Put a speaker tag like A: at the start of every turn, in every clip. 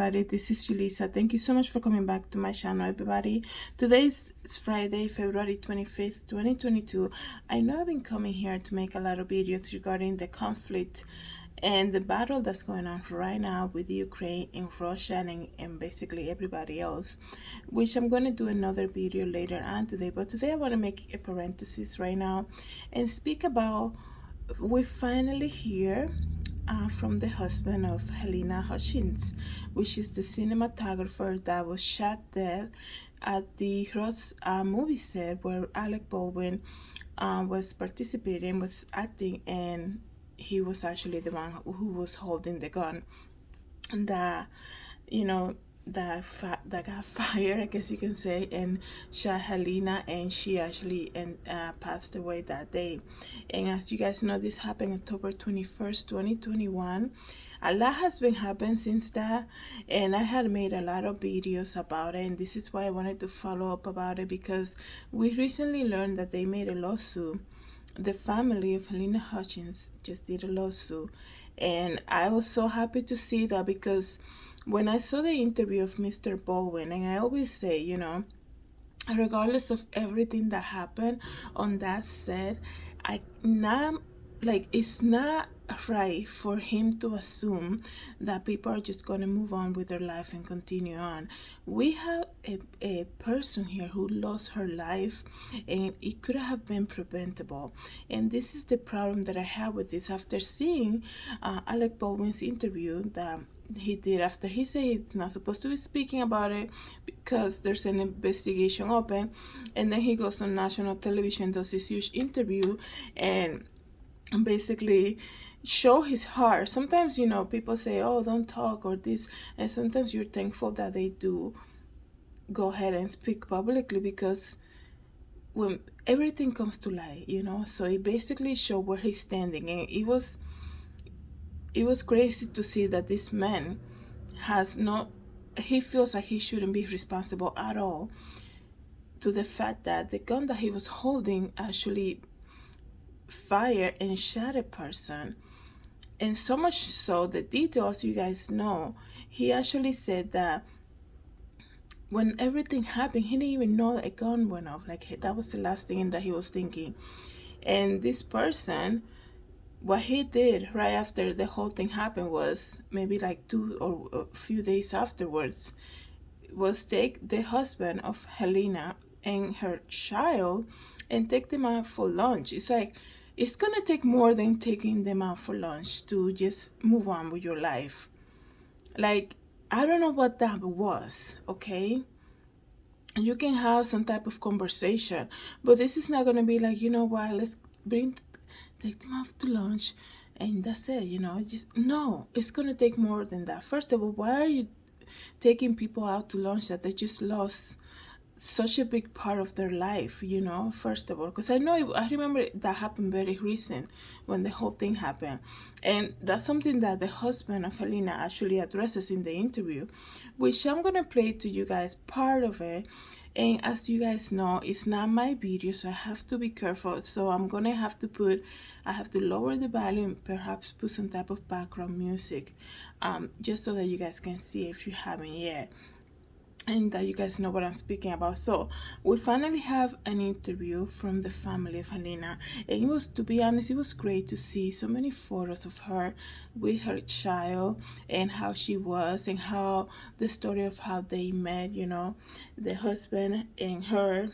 A: everybody. This is Julissa. Thank you so much for coming back to my channel, everybody. Today is Friday, February 25th, 2022. I know I've been coming here to make a lot of videos regarding the conflict and the battle that's going on right now with Ukraine and Russia and basically everybody else, which I'm going to do another video later on today. But today I want to make a parenthesis right now and speak about we're finally here from the husband of Halyna Hutchins, which is the cinematographer that was shot dead at the TSHIRTS movie set where Alec Baldwin was participating, was acting, and he was actually the one who was holding the gun. And you know, that got fired, I guess you can say, and shot Halyna, and she actually passed away that day. And as you guys know, this happened October 21st, 2021. A lot has been happening since that, and I had made a lot of videos about it, and this is why I wanted to follow up about it, because we recently learned that they made a lawsuit. The family of Halyna Hutchins just did a lawsuit, and I was so happy to see that, because when I saw the interview of Mr. Baldwin, and I always say, you know, regardless of everything that happened on that set, it's not right for him to assume that people are just going to move on with their life and continue on. We have a person here who lost her life, and it could have been preventable. And this is the problem that I have with this. After seeing Alec Baldwin's interview that he did, after he said he's not supposed to be speaking about it because there's an investigation open, and then he goes on national television, does this huge interview, and basically show his heart. Sometimes, you know, people say, oh, don't talk or this, and sometimes you're thankful that they do go ahead and speak publicly, because when everything comes to light, you know, so he basically showed where he's standing. And it was crazy to see that this man he feels like he shouldn't be responsible at all, to the fact that the gun that he was holding actually fired and shot a person. And so much so, the details, you guys know, he actually said that when everything happened, he didn't even know a gun went off. Like, that was the last thing that he was thinking. And this person, what he did right after the whole thing happened was, maybe like 2 or a few days afterwards, was take the husband of Halyna and her child and take them out for lunch. It's like, it's gonna take more than taking them out for lunch to just move on with your life. Like, I don't know what that was, okay? You can have some type of conversation, but this is not gonna be like, you know what, let's take them out to lunch and that's it, you know. Just no, it's gonna take more than that. First of all, why are you taking people out to lunch that they just lost such a big part of their life, you know? First of all, because I remember that happened very recent when the whole thing happened, and that's something that the husband of Halyna actually addresses in the interview, which I'm gonna play to you guys part of it. And as you guys know, it's not my video, so I have to be careful. So I'm gonna have to lower the volume, perhaps put some type of background music, just so that you guys can see if you haven't yet, and that you guys know what I'm speaking about. So we finally have an interview from the family of Halyna, and it was, to be honest, it was great to see so many photos of her with her child and how she was, and how the story of how they met, you know, the husband and her.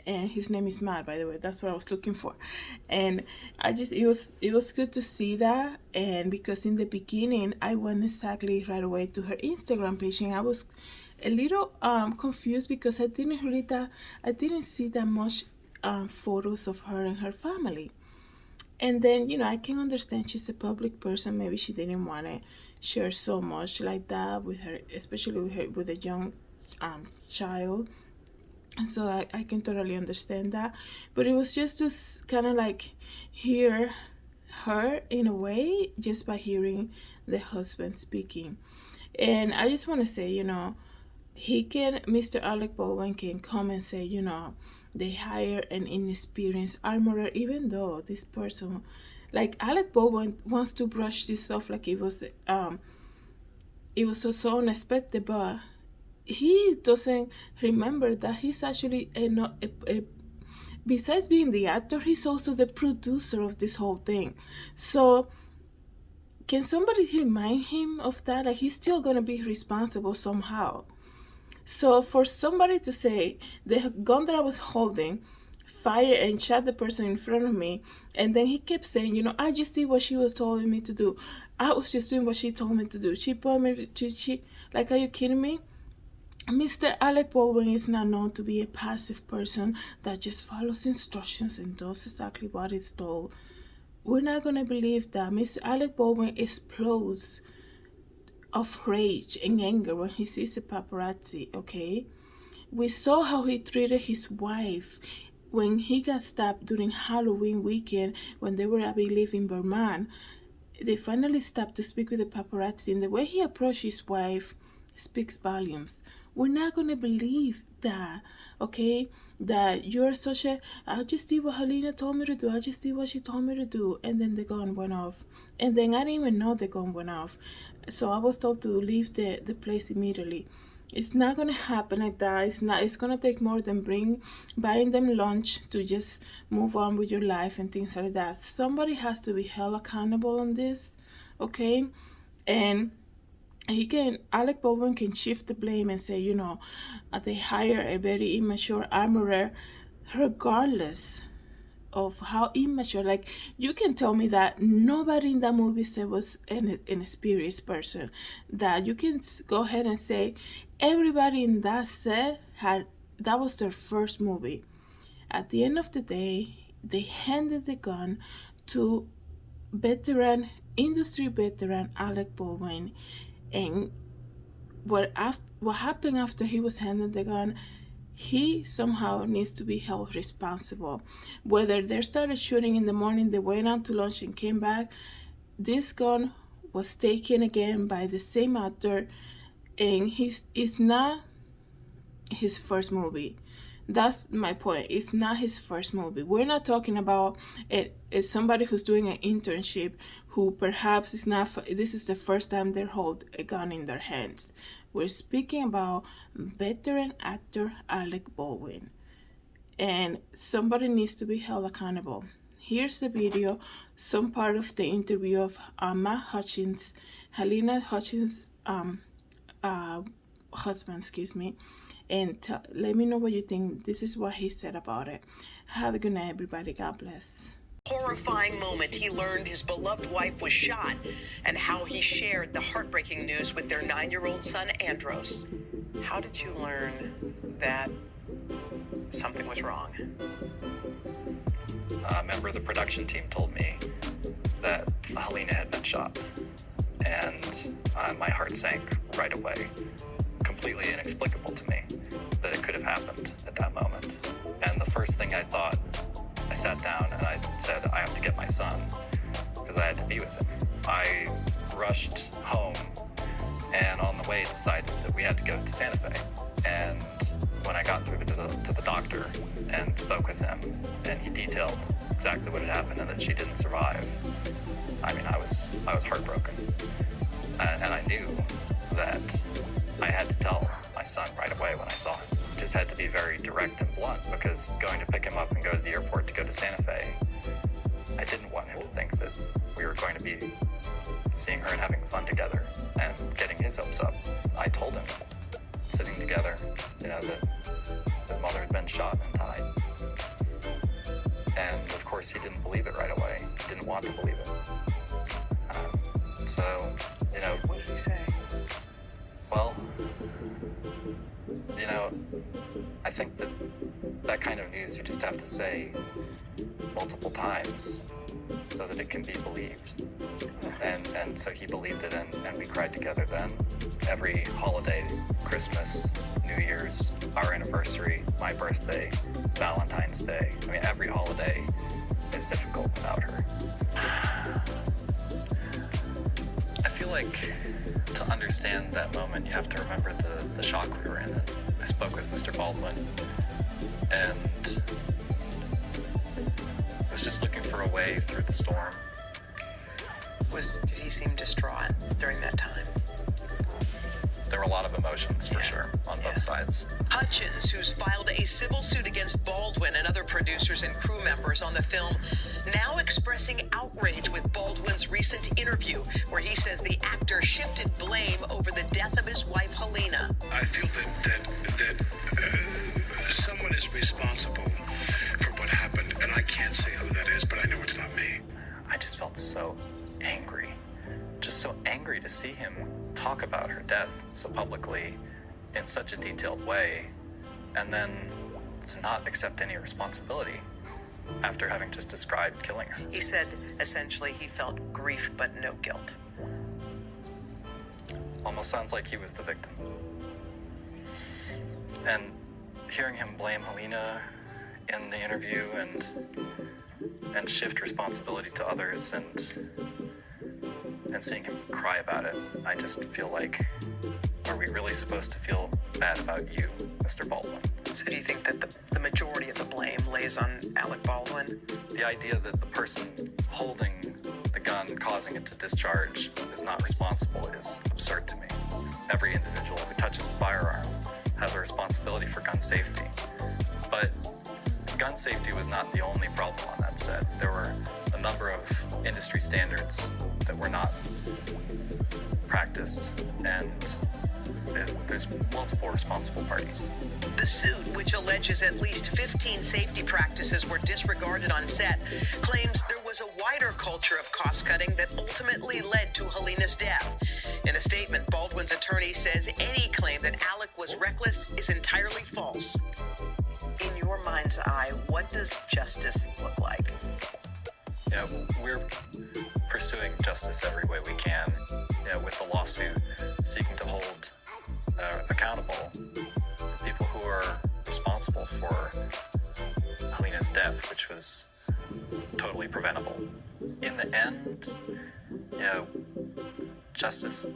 A: And his name is Matt, by the way. That's what I was looking for. And it was good to see that. And because in the beginning I went exactly right away to her Instagram page, and I was a little confused, because I didn't see that much photos of her and her family. And then, you know, I can understand she's a public person. Maybe she didn't want to share so much like that with her, especially with a young child. So I can totally understand that. But it was just to kind of like hear her in a way, just by hearing the husband speaking. And I just want to say, you know, Mr. Alec Baldwin can come and say, you know, they hire an inexperienced armorer, even though this person, like Alec Baldwin, wants to brush this off like it was it was so unexpected, but he doesn't remember that he's actually besides being the actor, he's also the producer of this whole thing. So can somebody remind him of that? Like, he's still gonna be responsible somehow. So for somebody to say the gun that I was holding fired and shot the person in front of me, and then he kept saying, you know, I just did what she was telling me to do. I was just doing what she told me to do. She put me to, like, are you kidding me? Mr. Alec Baldwin is not known to be a passive person that just follows instructions and does exactly what is told. We're not going to believe that Mr. Alec Baldwin explodes of rage and anger when he sees a paparazzi, okay? We saw how he treated his wife when he got stopped during Halloween weekend when they were, I believe, in Vermont. They finally stopped to speak with the paparazzi, and the way he approached his wife speaks volumes. We're not going to believe that, okay? That you're such a, I just did what Halyna told me to do. I just did what she told me to do. And then the gun went off. And then I didn't even know the gun went off. So I was told to leave the place immediately. It's not going to happen like that. It's going to take more than buying them lunch to just move on with your life and things like that. Somebody has to be held accountable on this, okay? And Alec Baldwin can shift the blame and say, you know, they hire a very immature armorer, regardless of how immature. Like, you can tell me that nobody in that movie said was an experienced person. That you can go ahead and say everybody in that set that was their first movie. At the end of the day, they handed the gun to industry veteran Alec Baldwin. And what happened after he was handed the gun, he somehow needs to be held responsible. Whether they started shooting in the morning, they went out to lunch and came back, this gun was taken again by the same actor, and it's not his first movie. That's my point. It's not his first movie. We're not talking about it's somebody who's doing an internship who perhaps is not. This is the first time they hold a gun in their hands. We're speaking about veteran actor Alec Baldwin, and somebody needs to be held accountable. Here's the video, some part of the interview of Hutchins, Halyna Hutchins' husband, excuse me, and let me know what you think. This is what he said about it. Have a good night, everybody. God bless.
B: Horrifying moment he learned his beloved wife was shot, and how he shared the heartbreaking news with their 9-year-old son, Andros. How did you learn that something was wrong?
C: A member of the production team told me that Halyna had been shot, and my heart sank right away. Completely inexplicable to me that it could have happened at that moment. And the first thing I thought, I sat down and I said, I have to get my son, because I had to be with him. I rushed home, and on the way decided that we had to go to Santa Fe. And when I got through to the doctor and spoke with him, and he detailed exactly what had happened and that she didn't survive, I mean, I was heartbroken. And I knew that I had to tell my son right away when I saw him. Just had to be very direct and blunt, because going to pick him up and go to the airport to go to Santa Fe, I didn't want him to think that we were going to be seeing her and having fun together and getting his hopes up. I told him, sitting together, you know, that his mother had been shot and died. And of course he didn't believe it right away. He didn't want to believe it. So, you know.
B: What did he say?
C: Well, you know, I think that kind of news you just have to say multiple times so that it can be believed. And so he believed it, and we cried together then. Every holiday, Christmas, New Year's, our anniversary, my birthday, Valentine's Day. I mean, every holiday is difficult without her. I feel like to understand that moment, you have to remember the shock we were in. I spoke with Mr. Baldwin, and was just looking for a way through the storm.
B: Did he seem distraught during that time?
C: there were a lot of emotions for sure on both sides.
B: Hutchins, who's filed a civil suit against Baldwin and other producers and crew members on the film, now expressing outrage with Baldwin's recent interview, where he says the actor shifted blame over the death of his wife, Halyna.
D: I feel that someone is responsible for what happened, and I can't say who that is, but I know it's not me.
C: I just felt so angry. Just so angry to see him talk about her death so publicly in such a detailed way, and then to not accept any responsibility after having just described killing her.
B: He said, essentially, he felt grief but no guilt.
C: Almost sounds like he was the victim. And hearing him blame Halyna in the interview and shift responsibility to others and seeing him cry about it, I just feel like, are we really supposed to feel bad about you, Mr. Baldwin?
B: So do you think that the majority of the blame lays on Alec Baldwin?
C: The idea that the person holding the gun, causing it to discharge, is not responsible is absurd to me. Every individual who touches a firearm has a responsibility for gun safety. But gun safety was not the only problem on that set. There were a number of industry standards that were not practiced, and there's multiple responsible parties.
B: The suit, which alleges at least 15 safety practices were disregarded on set, claims there was a wider culture of cost-cutting that ultimately led to Halyna's death. In a statement, Baldwin's attorney says any claim that Alec was reckless is entirely false. In your mind's eye, what does justice look like?
C: Yeah, we're pursuing justice every way we can, with the lawsuit seeking to hold accountable the people who are responsible for Halyna's death, which was totally preventable. In the end, justice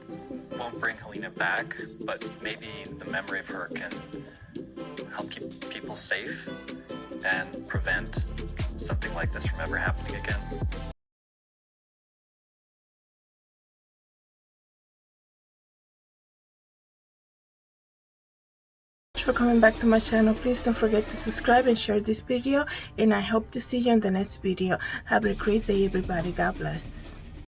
C: won't bring Halyna back, but maybe the memory of her can help keep people safe and prevent something like this from ever happening again.
A: For coming back to my channel. Please don't forget to subscribe and share this video, and I hope to see you in the next video. Have a great day, everybody. God bless.